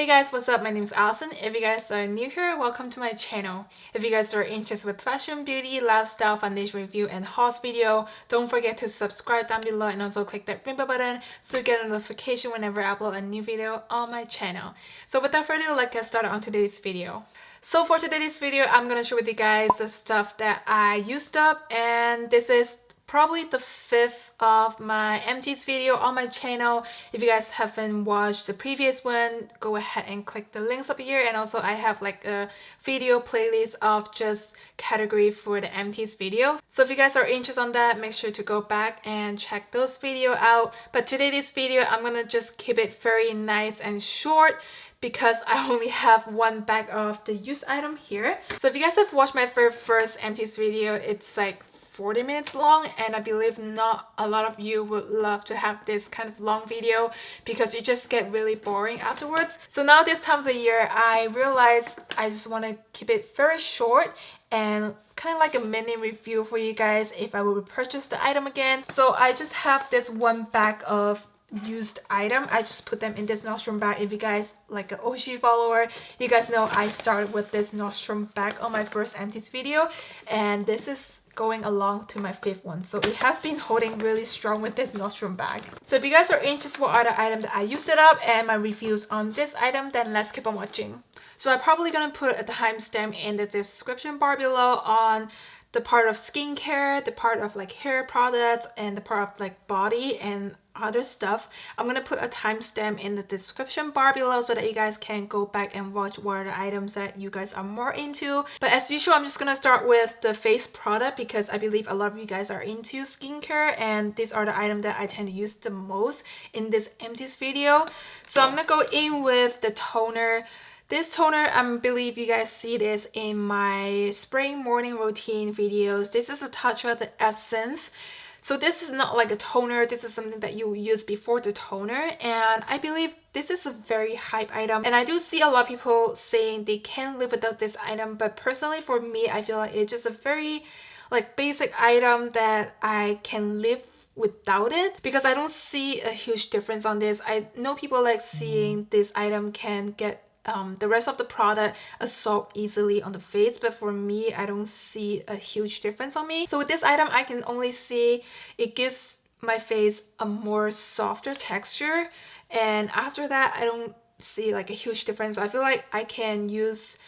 Hey guys, what's up? My name is Alison. If you guys are new here, welcome to my channel. If you guys are interested with fashion, beauty, lifestyle, foundation review, and hauls video, don't forget to subscribe down below and also click that ring bell button so you get a notification whenever I upload a new video on my channel. So without further ado, let's get started on today's video. So for today's video, I'm gonna share with you guys the stuff that I used up, and this is probably the 5th of my empties video on my channel. If you guys haven't watched the previous one, go ahead and click the links up here, and also I have like a video playlist of just category for the empties video. So if you guys are interested on that, make sure to go back and check those video out. But today this video, I'm gonna just keep it very nice and short because I only have one bag of the used item here. So if you guys have watched my very first empties video, it's like 40 minutes long, and I believe not a lot of you would love to have this kind of long video because you just get really boring afterwards. So now this time of the year, I realized I just want to keep it very short and kind of like a mini review for you guys if I will purchase the item again. So I just have this one bag of used item. I just put them in this nostrum bag. If you guys like an OG follower, you guys know I started with this nostrum bag on my first empties video, and this is going along to my 5th one, so it has been holding really strong with this nostrum bag. So if you guys are interested what other items that I used it up and my reviews on this item, then let's keep on watching. So I'm probably gonna put a timestamp in the description bar below on the part of skincare, the part of like hair products, and the part of like body and other stuff. I'm gonna put a timestamp in the description bar below so that you guys can go back and watch what are the items that you guys are more into. But as usual, I'm just gonna start with the face product because I believe a lot of you guys are into skincare, and these are the items that I tend to use the most in this empties video. So I'm gonna go in with the toner. This toner, I believe you guys see this in my spring morning routine videos. This is a TATCHA Essences. So this is not like a toner, this is something that you use before the toner, and I believe this is a very hype item, and I do see a lot of people saying they can't live without this item, but personally for me, I feel like it's just a very like basic item that I can live without it because I don't see a huge difference on this. I know people like seeing this item can get the rest of the product absorb easily on the face, but for me, I don't see a huge difference on me. So with this item, I can only see it gives my face a more softer texture, and after that, I don't see like a huge difference. So I feel like I can use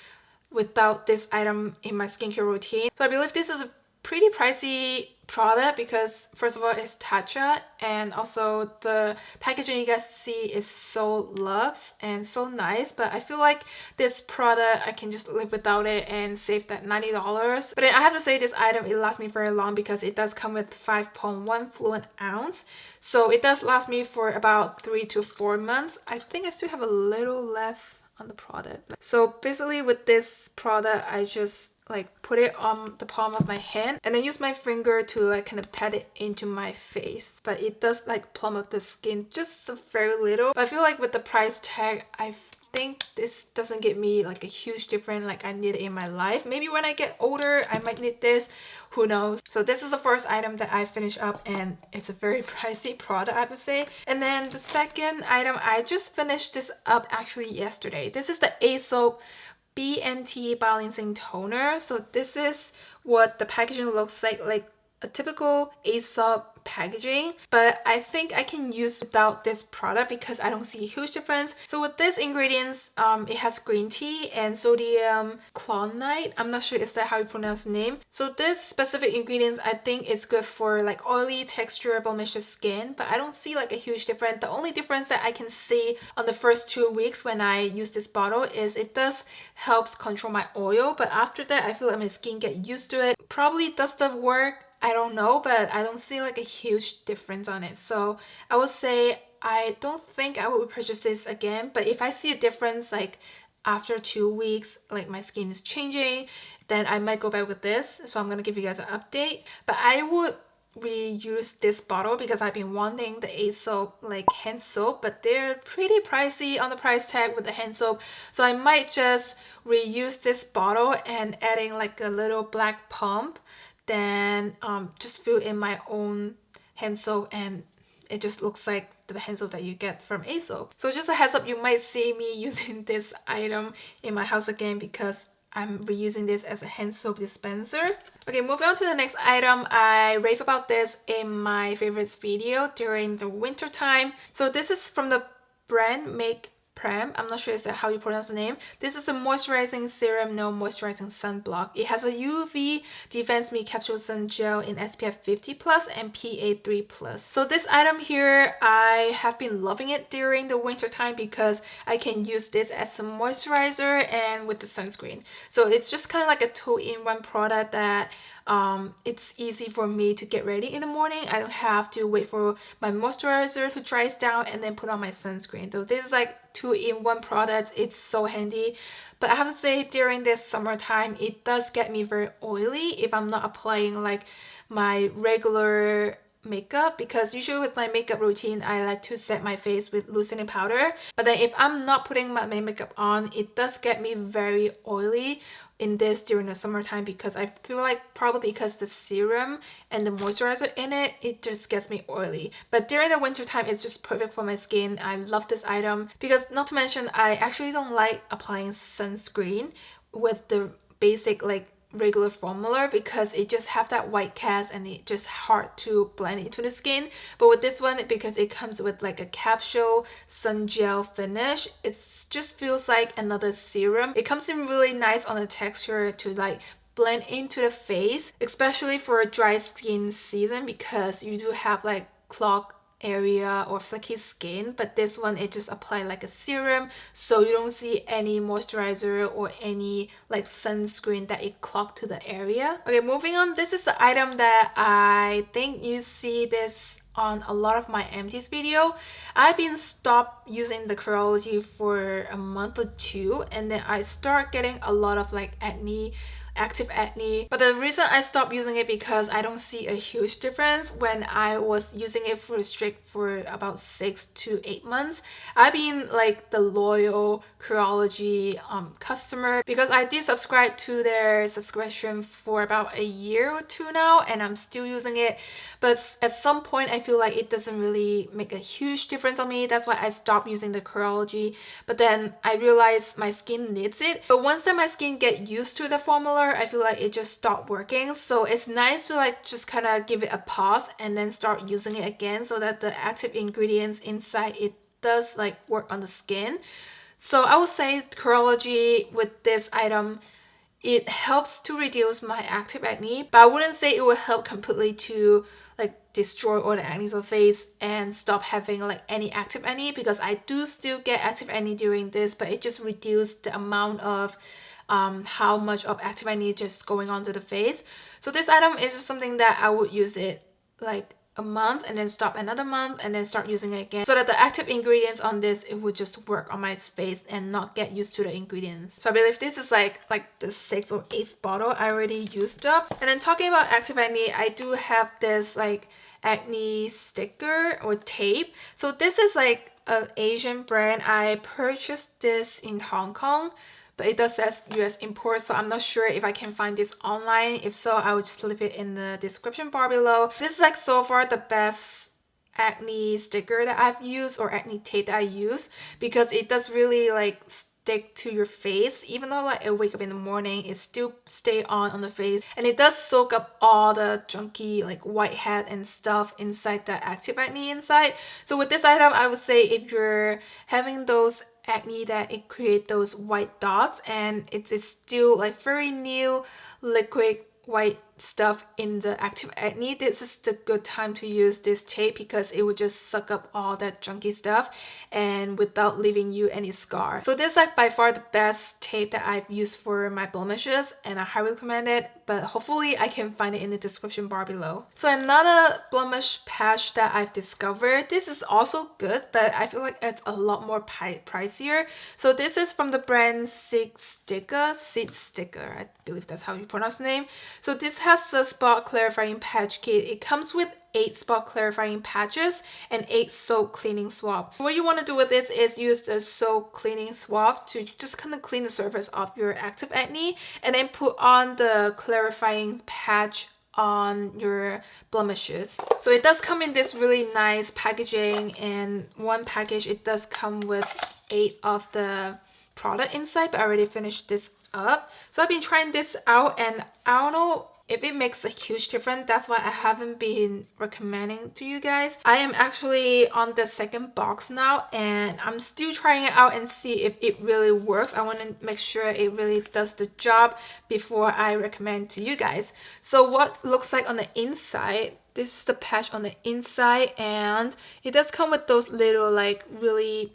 without this item in my skincare routine. So I believe this is a pretty pricey product because first of all it's TATCHA, and also the packaging you guys see is so luxe and so nice, but I feel like this product I can just live without it and save that $90. But then I have to say this item, it lasts me very long because it does come with 5.1 fluid ounce, so it does last me for about 3 to 4 months. I think I still have a little left on the product. So basically with this product, I just like put it on the palm of my hand and then use my finger to like kind of pat it into my face, but it does like plump up the skin just a very little. But I feel like with the price tag, I think this doesn't give me like a huge difference like I need it in my life. Maybe when I get older I might need this, who knows. So this is the first item that I finished up, and it's a very pricey product, I have to say. And then the second item, I just finished this up actually yesterday. This is the Aseop BNT balancing toner. So this is what the packaging looks like a typical Aesop packaging, but I think I can use without this product because I don't see a huge difference. So with these ingredients, it has green tea and sodium chloride. I'm not sure is that how you pronounce the name. So this specific ingredients I think is good for like oily texture, blemished skin, but I don't see like a huge difference. The only difference that I can see on the first 2 weeks when I use this bottle is it does helps control my oil, but after that I feel like my skin get used to it. Probably does the work, I don't know, but I don't see like a huge difference on it. So I would say I don't think I would purchase this again, but if I see a difference like after 2 weeks, like my skin is changing, then I might go back with this. So I'm gonna give you guys an update, but I would reuse this bottle because I've been wanting the Aesop like hand soap, but they're pretty pricey on the price tag with the hand soap, so I might just reuse this bottle and adding like a little black pump, then just fill in my own hand soap, and it just looks like the hand soap that you get from Aseop. So just a heads up, you might see me using this item in my house again because I'm reusing this as a hand soap dispenser. Okay, moving on to the next item. I rave about this in my favorites video during the winter time. So this is from the brand Make Prem. I'm not sure is that how you pronounce the name. This is a moisturizing serum, no moisturizing sunblock. It has a UV Defense Me Capsule Sun Gel in SPF 50+ and PA3+. So this item here, I have been loving it during the winter time because I can use this as a moisturizer and with the sunscreen. So it's just kind of like a 2-in-1 product that it's easy for me to get ready in the morning. I don't have to wait for my moisturizer to dry down and then put on my sunscreen. So this is like 2-in-1 product. It's so handy. But I have to say during this summertime, it does get me very oily if I'm not applying like my regular makeup, because usually with my makeup routine I like to set my face with loosening powder, but then if I'm not putting my makeup on, it does get me very oily in this during the summertime because I feel like probably because the serum and the moisturizer in it, it just gets me oily. But during the winter time, it's just perfect for my skin. I love this item because, not to mention, I actually don't like applying sunscreen with the basic like regular formula because it just have that white cast and it just hard to blend into the skin. But with this one, because it comes with like a capsule sun gel finish, it just feels like another serum. It comes in really nice on the texture to like blend into the face, especially for a dry skin season because you do have like clogged area or flaky skin, but this one it just apply like a serum so you don't see any moisturizer or any like sunscreen that it clogged to the area. Okay, moving on, this is the item that I think you see this on a lot of my empties video. I've been stopped using the Curology for a month or two, and then I start getting a lot of like active acne. But the reason I stopped using it because I don't see a huge difference when I was using it for strict for about 6 to 8 months. I've been like the loyal Curology customer because I did subscribe to their subscription for about a year or two now, and I'm still using it. But at some point I feel like it doesn't really make a huge difference on me. That's why I stopped using the Curology. But then I realized my skin needs it. But once that my skin get used to the formula, I feel like it just stopped working. So it's nice to like just kind of give it a pause and then start using it again so that the active ingredients inside it does like work on the skin. So I would say Curology with this item, it helps to reduce my active acne, but I wouldn't say it will help completely to like destroy all the acne on the face and stop having like any active acne, because I do still get active acne during this, but it just reduced the amount of how much of active acne just going on to the face. So this item is just something that I would use it like a month and then stop another month and then start using it again, so that the active ingredients on this, it would just work on my face and not get used to the ingredients. So I believe this is like the 6th or 8th bottle I already used up. And then talking about active acne, I do have this like acne sticker or tape. So this is like an Asian brand. I purchased this in Hong Kong, but it does says US import, so I'm not sure if I can find this online. If so, I will just leave it in the description bar below. This is like so far the best acne sticker that I've used, or acne tape that I use, because it does really like stick to your face. Even though like I wake up in the morning, it still stay on the face, and it does soak up all the junky like whitehead and stuff inside the active acne inside. So with this item, I would say if you're having those acne that it create those white dots and it's still like very new liquid white stuff in the active acne, this is the good time to use this tape because it would just suck up all that junky stuff and without leaving you any scar. So this is like by far the best tape that I've used for my blemishes, and I highly recommend it, but hopefully I can find it in the description bar below. So another blemish patch that I've discovered, this is also good, but I feel like it's a lot more pricier. So this is from the brand Seed Sticker, I believe that's how you pronounce the name. So this has the spot clarifying patch kit. It comes with 8 spot clarifying patches and 8 soap cleaning swab. What you want to do with this is use the soap cleaning swab to just kind of clean the surface of your active acne, and then put on the clarifying patch on your blemishes. So it does come in this really nice packaging, and one package it does come with 8 of the product inside, but I already finished this up. So I've been trying this out and I don't know if it makes a huge difference. That's why I haven't been recommending to you guys. I am actually on the second box now and I'm still trying it out and see if it really works. I want to make sure it really does the job before I recommend to you guys. So what looks like on the inside, this is the patch on the inside, and it does come with those little like really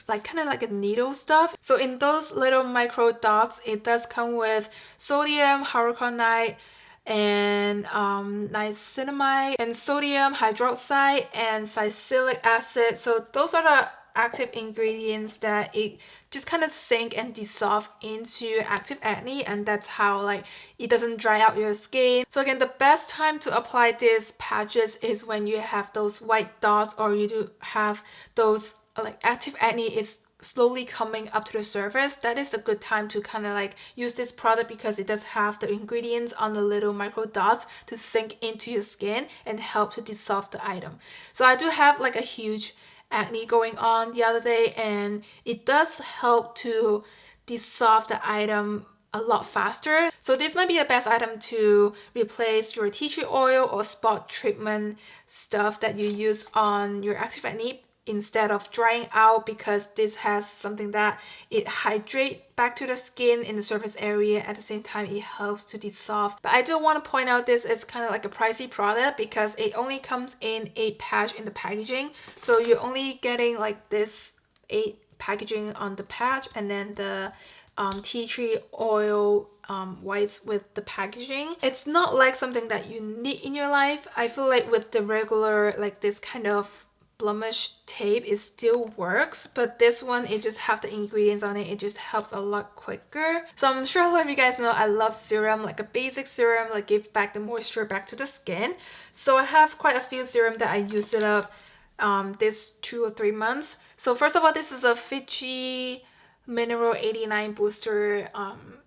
like kind of like a needle stuff. So in those little micro dots, it does come with sodium hydrocolloid and niacinamide and sodium hydroxide and salicylic acid. So those are the active ingredients that it just kind of sink and dissolve into active acne, and that's how like it doesn't dry out your skin. So again, the best time to apply these patches is when you have those white dots or you do have those like active acne is slowly coming up to the surface. That is a good time to kind of like use this product because it does have the ingredients on the little micro dots to sink into your skin and help to dissolve the item. So I do have like a huge acne going on the other day, and it does help to dissolve the item a lot faster. So this might be the best item to replace your tea tree oil or spot treatment stuff that you use on your active acne instead of drying out, because this has something that it hydrates back to the skin in the surface area. At the same time, it helps to dissolve. But I do want to point out this is kind of like a pricey product because it only comes in 8 patch in the packaging. So you're only getting like this 8 packaging on the patch, and then the tea tree oil wipes with the packaging. It's not like something that you need in your life. I feel like with the regular like this kind of blemish tape, it still works, but this one, it just have the ingredients on it. It just helps a lot quicker. So I'm sure a lot of you guys know I love serum, like a basic serum, like give back the moisture back to the skin. So I have quite a few serum that I used it up this 2 or 3 months. So first of all, this is a Fiji Mineral 89 Booster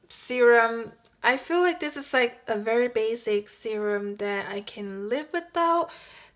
serum. I feel like this is like a very basic serum that I can live without.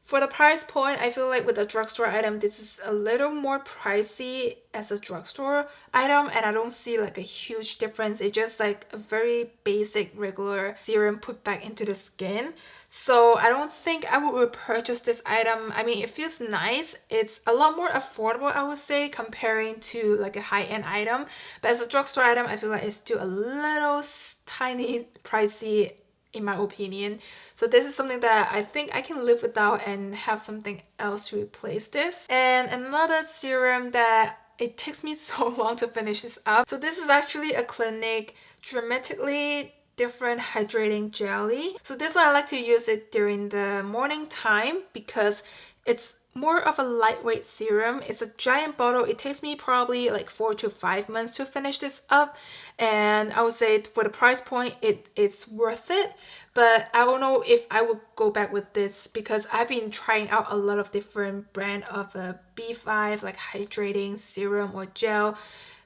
For the price point, I feel like with a drugstore item, this is a little more pricey as a drugstore item, and I don't see like a huge difference. It's just like a very basic regular serum put back into the skin. So I don't think I would repurchase this item. I mean, it feels nice. It's a lot more affordable, I would say, comparing to like a high-end item. But as a drugstore item, I feel like it's still a little tiny pricey in my opinion. So this is something that I think I can live without and have something else to replace this. And another serum that it takes me so long to finish this up. So this is actually a Clinique Dramatically Different Hydrating Jelly. So this one I like to use it during the morning time because it's more of a lightweight serum. It's a giant bottle. It takes me probably like 4 to 5 months to finish this up, and I would say for the price point it's worth it. But I don't know if I would go back with this because I've been trying out a lot of different brand of a B5 like hydrating serum or gel,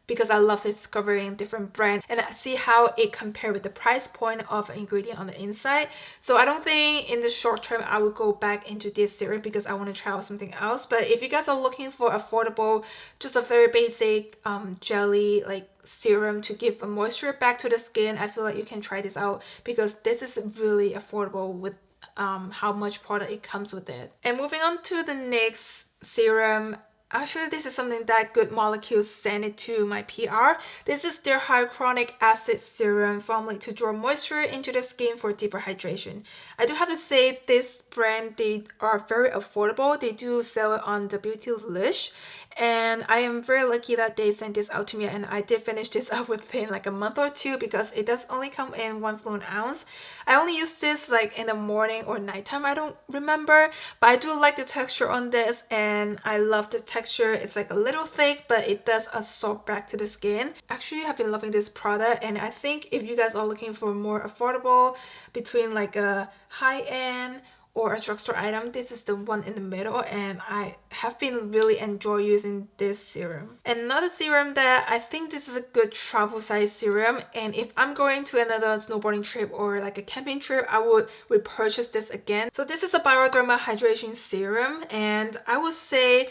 because I love discovering different brands and I see how it compares with the price point of an ingredient on the inside. So I don't think in the short term I would go back into this serum because I want to try out something else. But if you guys are looking for affordable, just a very basic jelly like serum to give a moisture back to the skin, I feel like you can try this out because this is really affordable with how much product it comes with it. And moving on to the next serum. Actually, this is something that Good Molecules sent it to my PR. This is their hyaluronic acid serum formulated to draw moisture into the skin for deeper hydration. I do have to say this brand, they are very affordable. They do sell it on the Beauty Lish, and I am very lucky that they sent this out to me, and I did finish this up within like a month or two because it does only come in 1 fluid ounce. I only use this like in the morning or nighttime, I don't remember, but I do like the texture on this and I love the texture. It's like a little thick, but it does absorb back to the skin. Actually, I've been loving this product, and I think if you guys are looking for more affordable between like a high-end or a drugstore item, this is the one in the middle, and I have been really enjoying using this serum. Another serum that I think this is a good travel size serum, and if I'm going to another snowboarding trip or like a camping trip, I would repurchase this again. So this is a Bioderma Hydration Serum, and I would say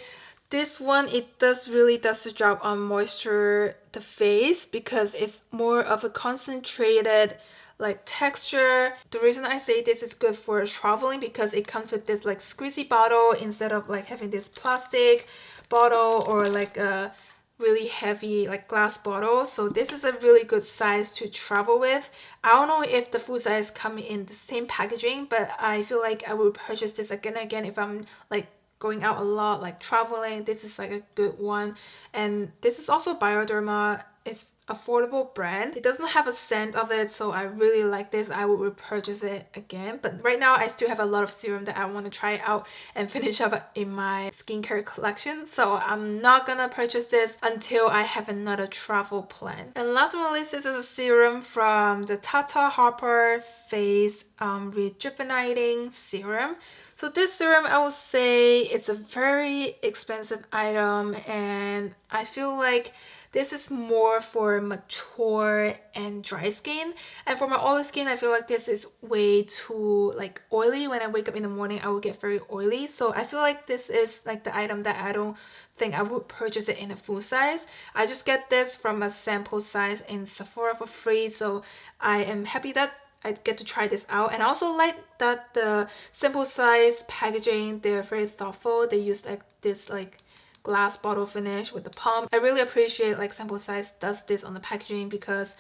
this one, it really does the job on moisture the face because it's more of a concentrated like texture. The reason I say this is good for traveling because it comes with this like squeezy bottle instead of like having this plastic bottle or like a really heavy like glass bottle. So this is a really good size to travel with. I don't know if the full size come in the same packaging, but I feel like I will purchase this again and again if I'm like going out a lot, like traveling. This is like a good one. And this is also Bioderma. It's affordable brand. It doesn't have a scent of it, so I really like this. I would repurchase it again. But right now I still have a lot of serum that I want to try out and finish up in my skincare collection, so I'm not gonna purchase this until I have another travel plan. And last one on the list, this is a serum from the Tata Harper Face Rejuvenating Serum. So this serum, I would say it's a very expensive item, and I feel like this is more for mature and dry skin. And for my oily skin, I feel like this is way too like oily. When I wake up in the morning, I will get very oily. So I feel like this is like the item that I don't think I would purchase it in a full size. I just get this from a sample size in Sephora for free. So I am happy that I get to try this out. And I also like that the simple size packaging, they're very thoughtful. They use like this like glass bottle finish with the pump. I really appreciate like Sample Size does this on the packaging because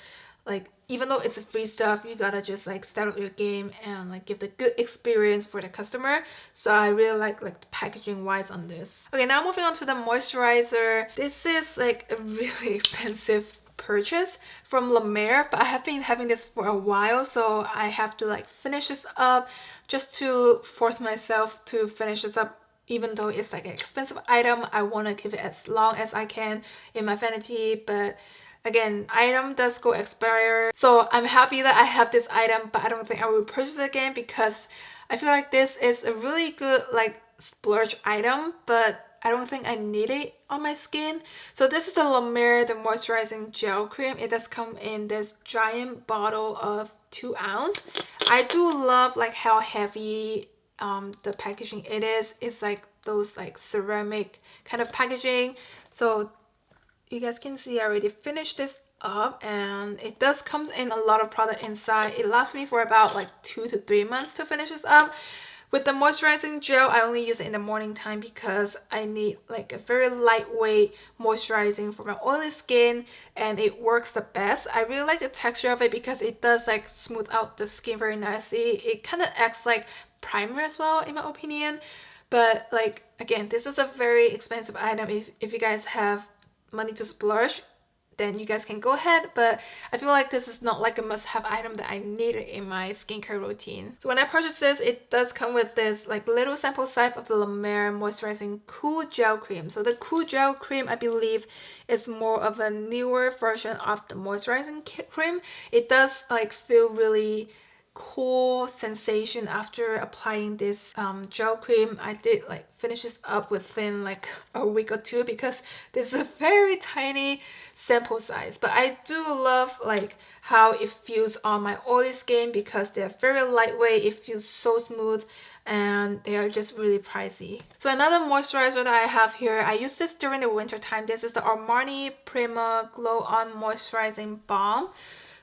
like even though it's a free stuff, you gotta just like step up your game and like give the good experience for the customer. So I really like the packaging wise on this. Okay, now moving on to the moisturizer. This is like a really expensive purchase from La Mer, but I have been having this for a while, so I have to like finish this up just to force myself to finish this up. Even though it's like an expensive item, I want to keep it as long as I can in my vanity. But again, item does go expire. So I'm happy that I have this item, but I don't think I will purchase it again because I feel like this is a really good like splurge item, but I don't think I need it on my skin. So this is the La Mer, the moisturizing gel cream. It does come in this giant bottle of 2 ounces. I do love like how heavy the packaging it is. It's like those like ceramic kind of packaging. So you guys can see I already finished this up, and it does come in a lot of product inside. It lasts me for about like 2 to 3 months to finish this up. With the moisturizing gel, I only use it in the morning time because I need like a very lightweight moisturizing for my oily skin, and it works the best. I really like the texture of it because it does like smooth out the skin very nicely. It kind of acts like primer as well in my opinion. But like again, this is a very expensive item. If you guys have money to splurge, then you guys can go ahead, but I feel like this is not like a must-have item that I need in my skincare routine. So when I purchased this, it does come with this like little sample size of the La Mer moisturizing cool gel cream. So the cool gel cream, I believe, is more of a newer version of the moisturizing cream. It does like feel really cool sensation after applying this gel cream. I did like finish this up within like a week or two because this is a very tiny sample size, but I do love like how it feels on my oily skin because they're very lightweight. It feels so smooth, and they are just really pricey. So another moisturizer that I have here, I use this during the winter time. This is the Armani Prima Glow On Moisturizing Balm.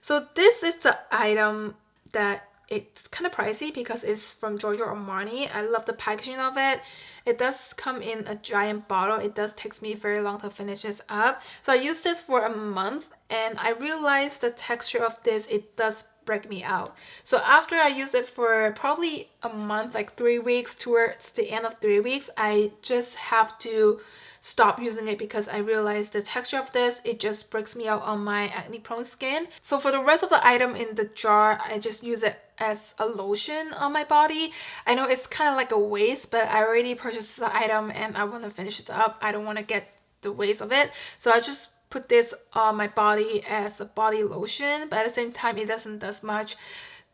So this is the item that it's kind of pricey because it's from Giorgio Armani. I love the packaging of it. It does come in a giant bottle. It does take me very long to finish this up. So I used this for a month, and I realized the texture of this, it does break me out. So after I use it for probably a month, like 3 weeks, towards the end of 3 weeks, I just have to stop using it because I realized the texture of this, it just breaks me out on my acne prone skin. So for the rest of the item in the jar, I just use it as a lotion on my body. I know it's kind of like a waste, but I already purchased the item and I want to finish it up. I don't want to get the waste of it, so I just put this on my body as a body lotion, but at the same time it doesn't do much.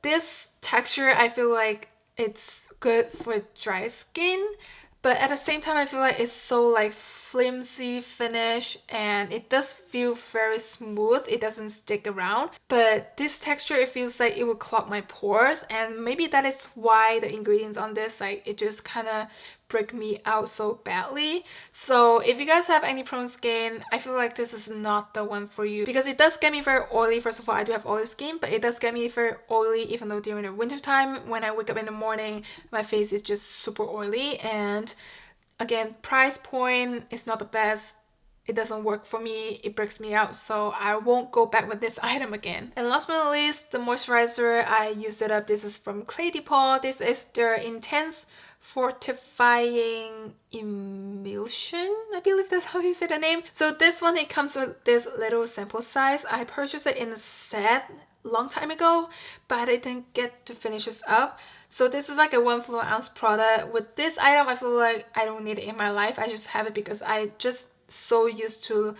This texture, I feel like it's good for dry skin, but at the same time I feel like it's so like flimsy finish and it does feel very smooth. It doesn't stick around, but this texture, it feels like it will clog my pores, and maybe that is why the ingredients on this, like, it just kind of break me out so badly. So if you guys have any prone skin, I feel like this is not the one for you, because it does get me very oily. First of all, I do have oily skin, but it does get me very oily, even though during the winter time when I wake up in the morning, my face is just super oily. And again, price point is not the best. It doesn't work for me. It breaks me out, so I won't go back with this item again. And last but not least, the moisturizer. I used it up. This is from Clé de Peau. This is their Intense Fortifying Emulsion, I believe that's how you say the name. So this one, it comes with this little sample size. I purchased it in a set long time ago, but I didn't get to finish this up. So this is like a 1 fluid ounce product. With this item, I feel like I don't need it in my life. I just have it because I just so used to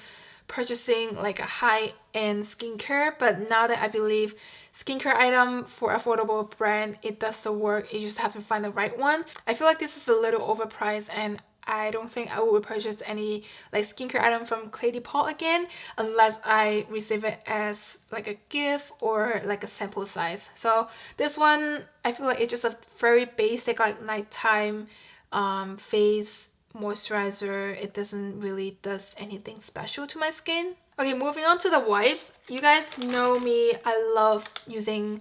purchasing like a high-end skincare, but now that I believe skincare item for affordable brand, it does the work. You just have to find the right one. I feel like this is a little overpriced, and I don't think I will purchase any like skincare item from Clé de Peau again unless I receive it as like a gift or like a sample size. So this one, I feel like it's just a very basic like nighttime face moisturizer. It doesn't really does anything special to my skin. Okay, moving on to the wipes. You guys know me, I love using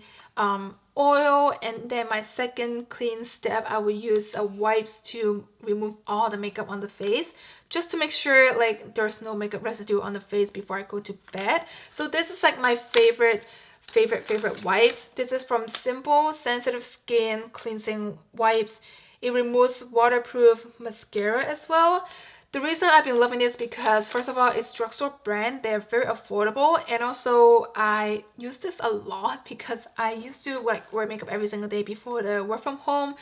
oil, and then my second clean step, I will use wipes to remove all the makeup on the face, just to make sure like there's no makeup residue on the face before I go to bed. So this is like my favorite wipes. This is from Simple Sensitive Skin Cleansing Wipes. It removes waterproof mascara as well. The reason I've been loving this because, first of all, it's drugstore brand. They're very affordable, and also I use this a lot because I used to like wear makeup every single day before the work from home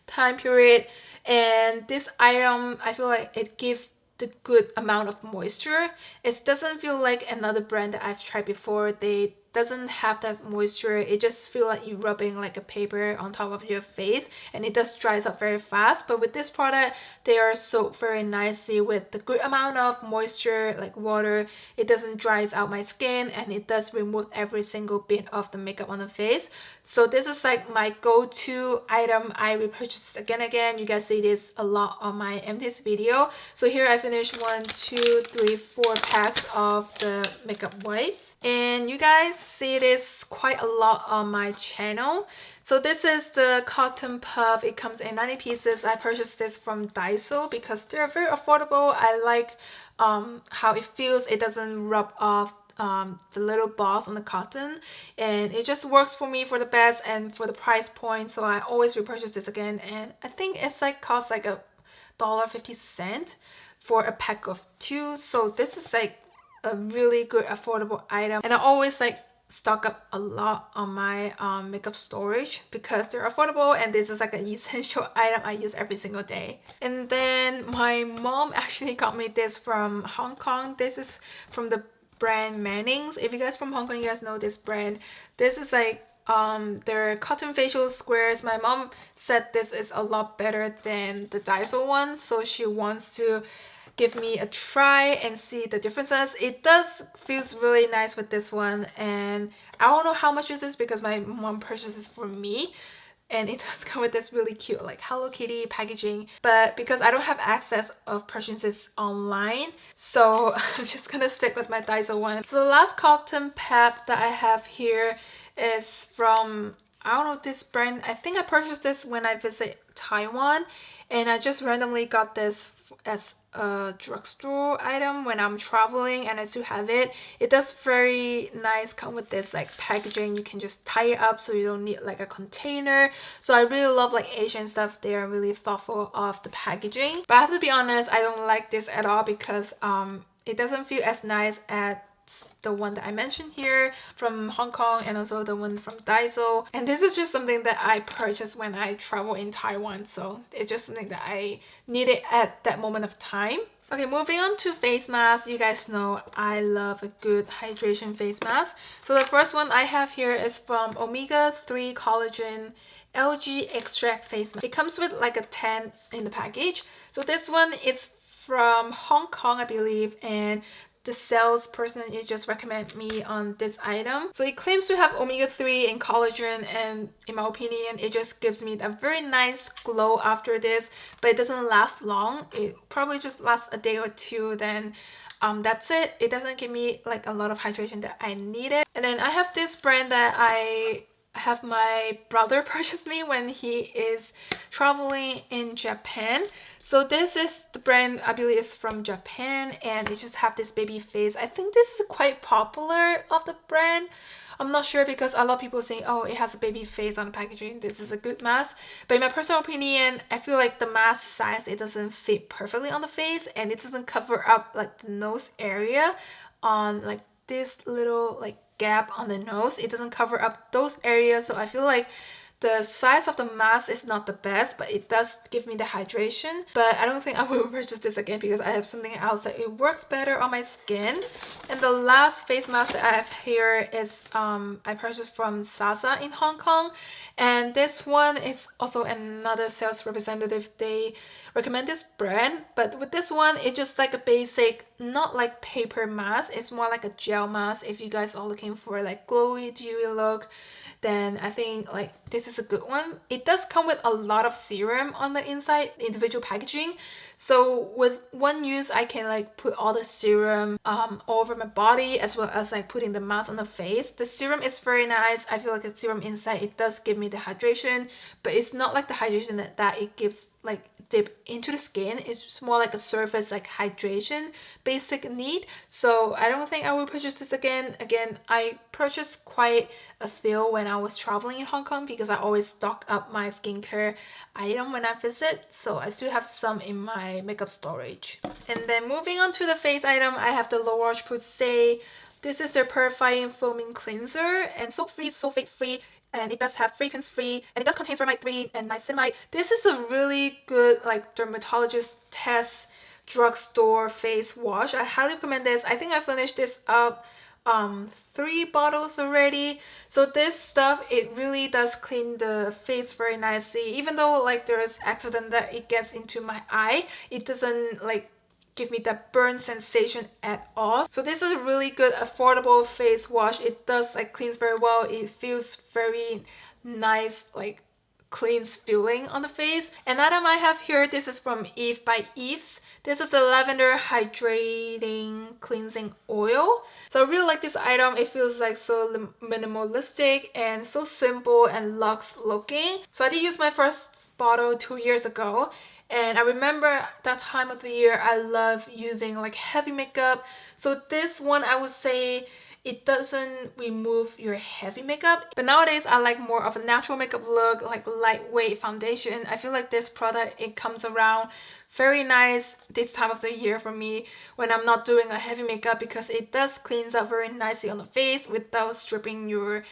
time period. And this item, I feel like it gives the good amount of moisture. It doesn't feel like another brand that I've tried before. They doesn't have that moisture. It just feels like you're rubbing like a paper on top of your face, and it does dries up very fast. But with this product, they are soaked very nicely with the good amount of moisture, like water. It doesn't dries out my skin, and it does remove every single bit of the makeup on the face. So this is like my go-to item. I repurchase again and again. You guys see this a lot on my Empties video. So here I finished 1, 2, 3, 4 packs of the makeup wipes, and you guys see this quite a lot on my channel. So this is the cotton puff. It comes in 90 pieces. I purchased this from Daiso because they're very affordable. I like how it feels. It doesn't rub off the little balls on the cotton, and it just works for me for the best and for the price point. So I always repurchase this again, and I think it's like costs like $1.50 for a pack of 2. So this is like a really good affordable item, and I always like stock up a lot on my makeup storage because they're affordable, and this is like an essential item I use every single day. And then my mom actually got me this from Hong Kong. This is from the brand Mannings. If you guys from Hong Kong, you guys know this brand. This is like their cotton facial squares. My mom said this is a lot better than the Daiso one, so she wants to give me a try and see the differences. It does feels really nice with this one, and I don't know how much is this because my mom purchased this for me, and it does come with this really cute like Hello Kitty packaging. But because I don't have access of purchases online, so I'm just gonna stick with my Daiso one. So the last cotton pad that I have here is from, I don't know this brand. I think I purchased this when I visit Taiwan, and I just randomly got this as a drugstore item when I'm traveling, and I still have it. It does very nice come with this like packaging. You can just tie it up so you don't need like a container. So I really love like Asian stuff. They are really thoughtful of the packaging. But I have to be honest, I don't like this at all because it doesn't feel as nice as the one that I mentioned here from Hong Kong, and also the one from Daiso. And this is just something that I purchased when I travel in Taiwan, so it's just something that I needed at that moment of time. Okay, moving on to face masks. You guys know I love a good hydration face mask. So the first one I have here is from Omega 3 Collagen algae extract face mask. It comes with like a 10 in the package. So this one is from Hong Kong, I believe, and the salesperson it just recommended me on this item. So it claims to have omega-3 and collagen, and in my opinion it just gives me a very nice glow after this, but it doesn't last long. It probably just lasts a day or two, then that's it. It doesn't give me like a lot of hydration that I needed. And then I have this brand that I have my brother purchase me when he is traveling in Japan. So this is the brand, I believe is from Japan, and it just have this baby face. I think this is quite popular of the brand. I'm not sure because a lot of people saying, oh, it has a baby face on the packaging, this is a good mask. But in my personal opinion, I feel like the mask size, it doesn't fit perfectly on the face, and it doesn't cover up like the nose area on like this little like gap on the nose. It doesn't cover up those areas, so I feel like the size of the mask is not the best, but it does give me the hydration. But I don't think I will purchase this again because I have something else that it works better on my skin. And the last face mask that I have here is I purchased from Sasa in Hong Kong, and this one is also another sales representative. They recommend this brand, but with this one it's just like a basic, not like paper mask, it's more like a gel mask. If you guys are looking for like glowy dewy look, then I think like this is a good one. It does come with a lot of serum on the inside, individual packaging. So with one use, I can like put all the serum all over my body, as well as like putting the mask on the face. The serum is very nice. I feel like the serum inside, it does give me the hydration, but it's not like the hydration that it gives like dip into the skin. It's more like a surface like hydration basic need. So I don't think I will purchase this again. I purchased quite a few when I was traveling in Hong Kong because I always stock up my skincare item when I visit, so I still have some in my makeup storage. And then moving on to the face item, I have the La Roche-Posay. This is their purifying foaming cleanser, and soap-free, sulfate-free, and it does have fragrance-free, and it does contain ceramide 3 and niacinamide. This is a really good like dermatologist test drugstore face wash. I highly recommend this. I think I finished this up 3 bottles already. So this stuff, it really does clean the face very nicely. Even though like there is accident that it gets into my eye, it doesn't like give me that burn sensation at all. So this is a really good affordable face wash. It does like cleans very well. It feels very nice, like cleans feeling on the face. And item I have here, this is from Eve by Eves. This is the lavender hydrating cleansing oil. So I really like this item. It feels like so minimalistic and so simple and luxe looking. So I did use my first bottle 2 years ago, and I remember that time of the year I love using like heavy makeup. So this one, I would say it doesn't remove your heavy makeup, but nowadays I like more of a natural makeup look, like lightweight foundation. I feel like this product, it comes around very nice this time of the year for me when I'm not doing a heavy makeup, because it does cleans up very nicely on the face without stripping your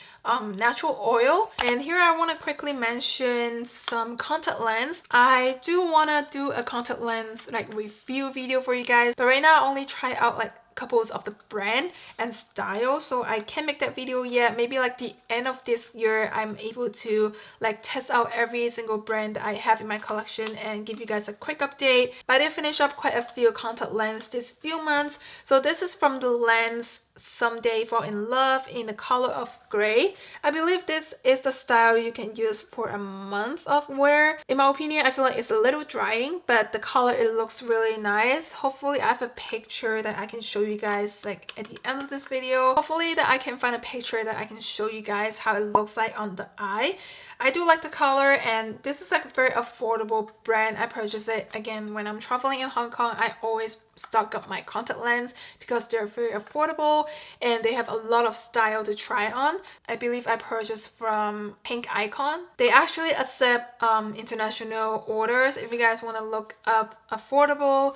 natural oil. And here I want to quickly mention some contact lens. I do want to do a contact lens like review video for you guys, but right now I only try out like couples of the brand and style, so I can't make that video yet. Maybe like the end of this year I'm able to like test out every single brand that I have in my collection and give you guys a quick update. But I did finish up quite a few contact lenses this few months. So this is from the lens Someday Fall in Love in the color of gray. I believe this is the style you can use for a month of wear. In my opinion, I feel like it's a little drying, but the color, it looks really nice. Hopefully I have a picture that I can show you guys like at the end of this video. Hopefully that I can find a picture that I can show you guys how it looks like on the eye. I do like the color, and this is like a very affordable brand. I purchased it again when I'm traveling in Hong Kong. I always stock up my contact lens because they're very affordable and they have a lot of style to try on. I believe I purchased from Pink Icon. They actually accept international orders. If you guys want to look up affordable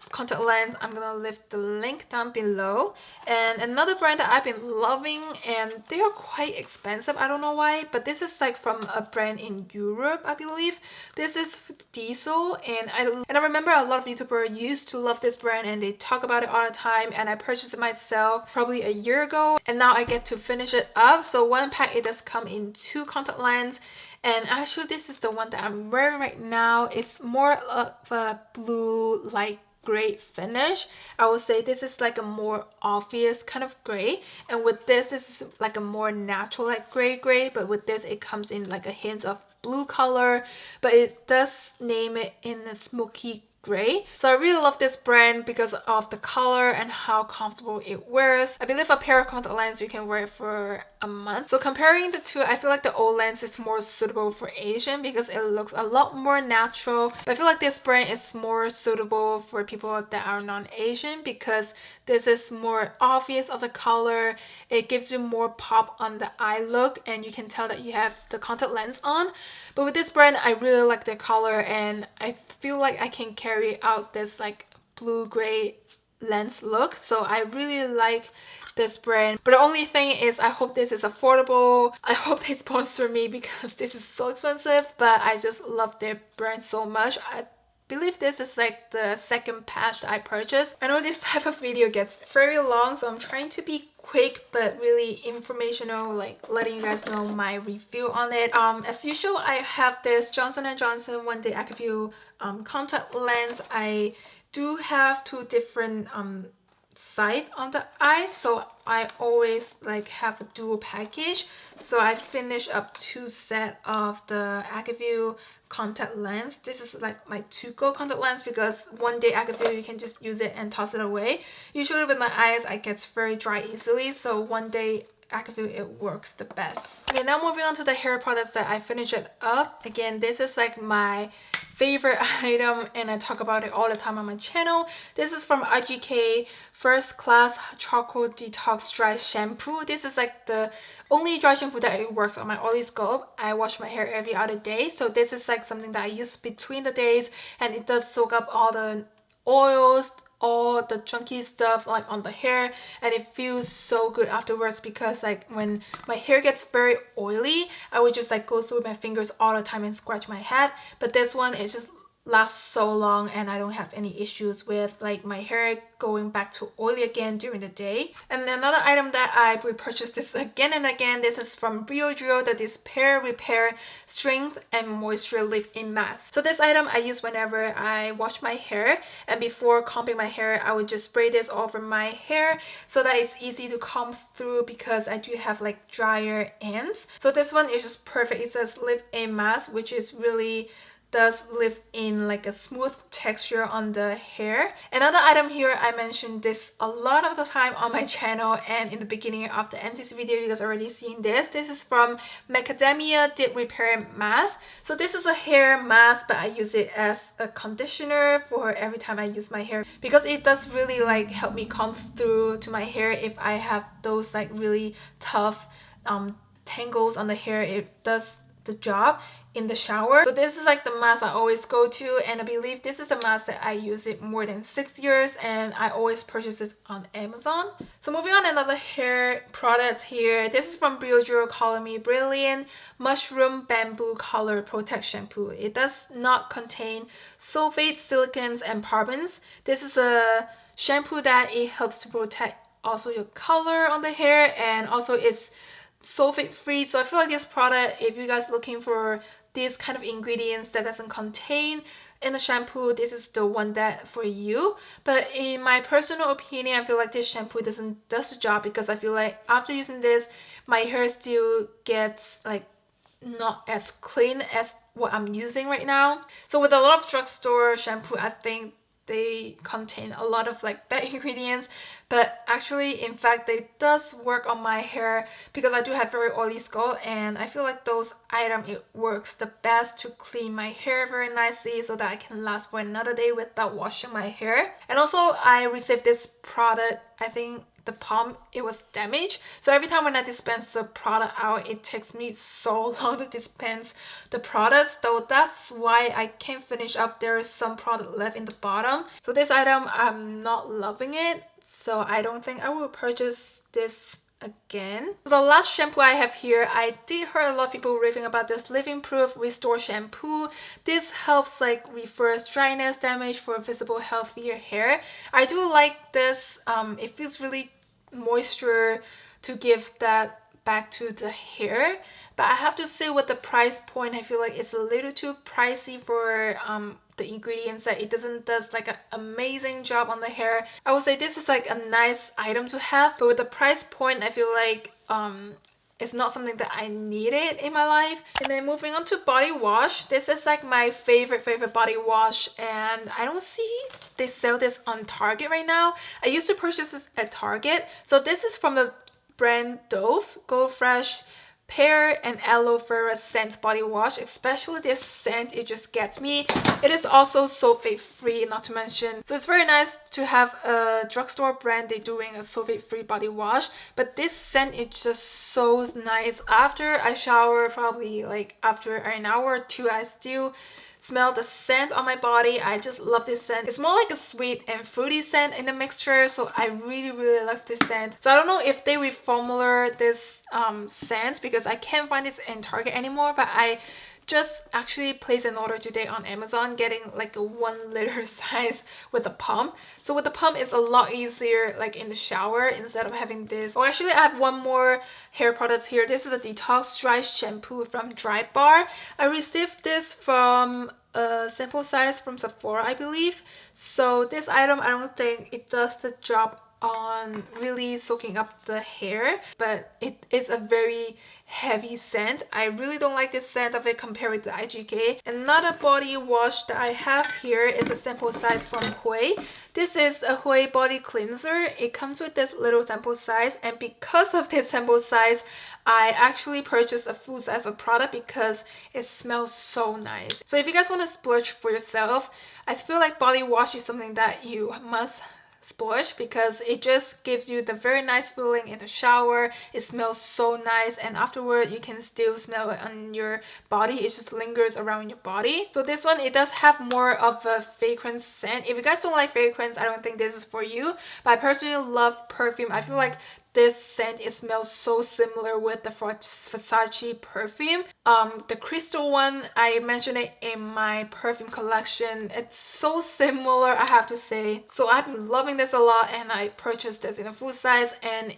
contact lens, I'm gonna leave the link down below. And another brand that I've been loving, and they are quite expensive, I don't know why, but this is like from a brand in Europe, I believe. This is Daiso, and I remember a lot of YouTubers used to love this brand and they talk about it all the time, and I purchased it myself probably a year ago, and now I get to finish it up. So one pack, it does come in 2 contact lenses, And actually this is the one that I'm wearing right now. It's more of a blue light gray finish. I would say this is like a more obvious kind of gray, and with this is like a more natural like gray, but with this it comes in like a hint of blue color, but it does name it in a smoky gray. So I really love this brand because of the color and how comfortable it wears. I believe a pair of contact lenses you can wear it for a month. So comparing the two, I feel like the old lens is more suitable for Asian because it looks a lot more natural. But I feel like this brand is more suitable for people that are non-Asian because this is more obvious of the color. It gives you more pop on the eye look, and you can tell that you have the contact lens on. But with this brand, I really like the color, and I feel like I can carry out this like blue gray lens look. So I really like this brand. But the only thing is I hope this is affordable. I hope they sponsor me because this is so expensive, but I just love their brand so much. I believe this is like the second patch that I purchased. I know this type of video gets very long, so I'm trying to be quick but really informational, like letting you guys know my review on it. As usual, I have this Johnson & Johnson One Day Acuvue contact lens. I do have two different side on the eye, so I always like have a dual package. So I finished up 2 sets of the Acuvue contact lens. This is like my to-go contact lens because One Day Acuvue you can just use it and toss it away. Usually with my eyes I get very dry easily, so One Day Acuvue, it works the best. Okay, now moving on to the hair products that I finished it up. Again, this is like my favorite item and I talk about it all the time on my channel. This is from RGK First Class Charcoal Detox Dry Shampoo. This is like the only dry shampoo that it works on my oily scalp. I wash my hair every other day, so this is like something that I use between the days, and it does soak up all the oils, all the chunky stuff like on the hair, and it feels so good afterwards because like when my hair gets very oily, I would just like go through my fingers all the time and scratch my head. But this one, it just lasts so long and I don't have any issues with like my hair going back to oily again during the day. And another item that I repurchased this again and again, this is from Rejuvenate, that is Pear Repair Strength and Moisture Lift-In Mask. So this item I use whenever I wash my hair, and before combing my hair I would just spray this over my hair so that it's easy to comb through because I do have like drier ends. So this one is just perfect. It says Lift-In Mask, which is really does live in like a smooth texture on the hair. Another item here, I mentioned this a lot of the time on my channel and in the beginning of the Empties video, you guys already seen this. This is from Macadamia Deep Repair Mask. So this is a hair mask, but I use it as a conditioner for every time I use my hair because it does really like help me comb through to my hair if I have those like really tough tangles on the hair. It does the job in the shower. So this is like the mask I always go to, and I believe this is a mask that I use it more than 6 years and I always purchase it on Amazon. So moving on, another hair product here. This is from Curology Brilliant Mushroom Bamboo Color Protect Shampoo. It does not contain sulfates, silicons, and parabens. This is a shampoo that it helps to protect also your color on the hair, and also it's sulfate free. So I feel like this product, if you guys looking for these kind of ingredients that doesn't contain in the shampoo, this is the one that for you. But in my personal opinion, I feel like this shampoo does the job because I feel like after using this, my hair still gets like not as clean as what I'm using right now. So with a lot of drugstore shampoo, I think they contain a lot of like bad ingredients, but actually in fact they does work on my hair because I do have very oily scalp, and I feel like those items, it works the best to clean my hair very nicely so that I can last for another day without washing my hair. And also I received this product, I think the pump, it was damaged, so every time when I dispense the product out, it takes me so long to dispense the products, so that's why I can't finish up. There is some product left in the bottom, so this item I'm not loving it, so I don't think I will purchase this again. So the last shampoo I have here, I did hear a lot of people raving about this Living Proof Restore Shampoo. This helps like reverse dryness damage for visible healthier hair. I do like this. It feels really moisture to give that back to the hair. But I have to say, with the price point, I feel like it's a little too pricey for the ingredients, that it does like an amazing job on the hair. I would say this is like a nice item to have, but with the price point, I feel like it's not something that I needed in my life. And then moving on to body wash. This is like my favorite body wash, and I don't see they sell this on Target right now. I used to purchase this at Target. So this is from the brand Dove Gold Fresh Pear and Aloe Vera scent body wash. Especially this scent, it just gets me. It is also sulfate free, not to mention. So it's very nice to have a drugstore brand they're doing a sulfate free body wash. But this scent is just so nice. After I shower, probably like after an hour or two, I still smell the scent on my body. I just love this scent. It's more like a sweet and fruity scent in the mixture, so I really love this scent. So I don't know if they reformulate this scent, because I can't find this in Target anymore, but I just actually placed an order today on Amazon, getting like a 1 liter size with a pump. So with the pump, it's a lot easier like in the shower instead of having this. Oh, actually I have one more hair product here. This is a detox dry shampoo from Dry Bar. I received this from a sample size from Sephora, I believe. So this item, I don't think it does the job on really soaking up the hair, but it is a very heavy scent. I really don't like this scent of it compared with the IGK. Another body wash that I have here is a sample size from Hui. This is a Hui body cleanser. It comes with this little sample size, and because of this sample size, I actually purchased a full size of product because it smells so nice. So if you guys want to splurge for yourself, I feel like body wash is something that you must splurge, because it just gives you the very nice feeling in the shower. It smells so nice, and afterward you can still smell it on your body. It just lingers around your body. So this one, it does have more of a fragrance scent. If you guys don't like fragrance, I don't think this is for you, but I personally love perfume. I feel like this scent, it smells so similar with the Versace perfume. The crystal one, I mentioned it in my perfume collection. It's so similar, I have to say. So I've been loving this a lot, and I purchased this in a full size, and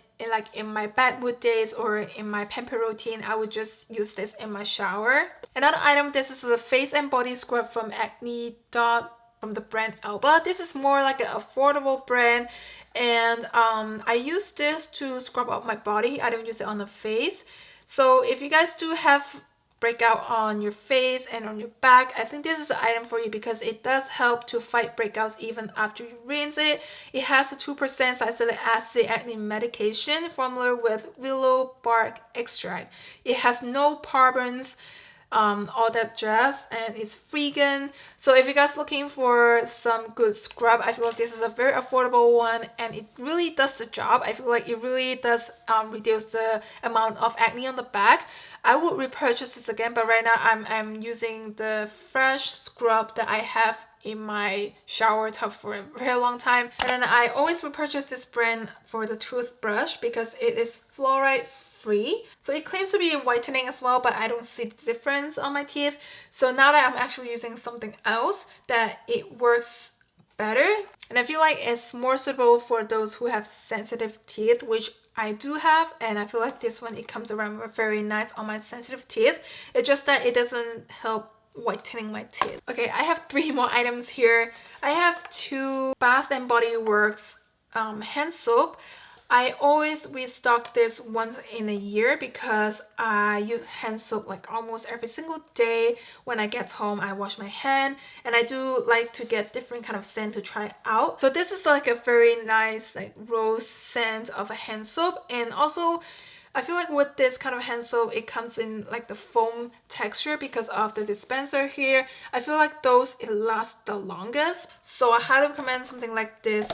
in my bad mood days or in my pamper routine, I would just use this in my shower. Another item, this is a face and body scrub from Acnedote from the brand Alba. This is more like an affordable brand, and I use this to scrub up my body. I don't use it on the face. So if you guys do have breakout on your face and on your back, I think this is the item for you, because it does help to fight breakouts even after you rinse it. It has a 2% salicylic acid acne medication formula with willow bark extract. It has no parabens, all that jazz, and it's vegan. So if you guys looking for some good scrub, I feel like this is a very affordable one, and it really does the job. I feel like it really does reduce the amount of acne on the back. I would repurchase this again, but right now I'm using the fresh scrub that I have in my shower tub for a very long time. And then I always repurchase this brand for the toothbrush because it is fluoride free. So it claims to be whitening as well, but I don't see the difference on my teeth. So now that I'm actually using something else, that it works better, and I feel like it's more suitable for those who have sensitive teeth, which I do have, and I feel like this one, it comes around very nice on my sensitive teeth. It's just that it doesn't help whitening my teeth. Okay, I have 3 more items here. I have 2 Bath and Body Works hand soap. I always restock this once in a year because I use hand soap like almost every single day. When I get home, I wash my hand, and I do like to get different kind of scent to try out. So this is like a very nice like rose scent of a hand soap, and also I feel like with this kind of hand soap, it comes in like the foam texture because of the dispenser here. I feel like those, it lasts the longest. So I highly recommend something like this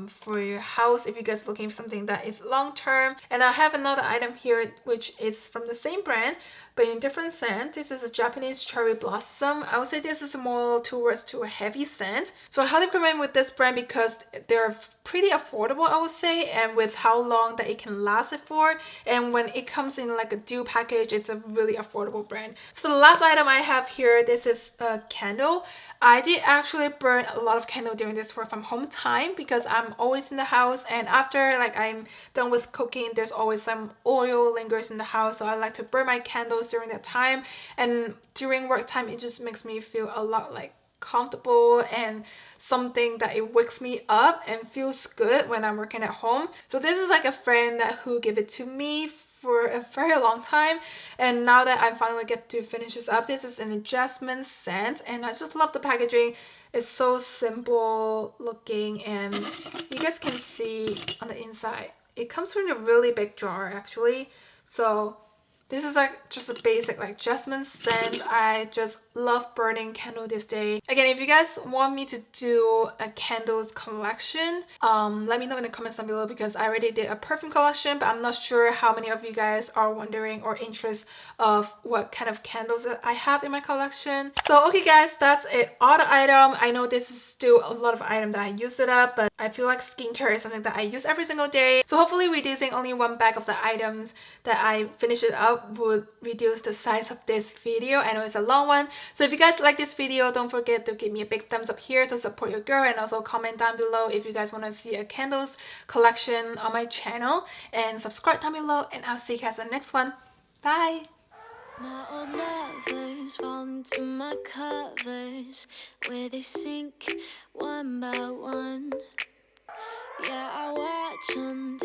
for your house if you guys looking for something that is long term. And I have another item here which is from the same brand but in different scent. This is a Japanese cherry blossom. I would say this is more towards to a heavy scent. So I highly recommend with this brand because their pretty affordable, I would say, and with how long that it can last it for, and when it comes in like a dupe package, it's a really affordable brand. So the last item I have here, this is a candle. I did actually burn a lot of candle during this work from home time because I'm always in the house, and after like I'm done with cooking, there's always some oil lingers in the house, so I like to burn my candles during that time. And during work time, it just makes me feel a lot like comfortable and something that it wakes me up and feels good when I'm working at home. So this is like a friend who gave it to me for a very long time, and now that I finally get to finish this up, this is an jasmine scent, and I just love the packaging. It's so simple looking, and you guys can see on the inside it comes from a really big jar actually. So this is like just a basic like jasmine scent. I just love burning candle this day. Again, if you guys want me to do a candles collection, let me know in the comments down below, because I already did a perfume collection, but I'm not sure how many of you guys are wondering or interested of what kind of candles that I have in my collection. So okay guys, that's it, all the item. I know this is still a lot of item that I use it up, but I feel like skincare is something that I use every single day. So hopefully reducing only one bag of the items that I finish it up would reduce the size of this video. I know it's a long one. So if you guys like this video, don't forget to give me a big thumbs up here to support your girl, and also comment down below if you guys want to see a candles collection on my channel, and subscribe down below, and I'll see you guys in the next one. Bye! My old lovers fall into my covers, where they sink one by one. Yeah, I watch them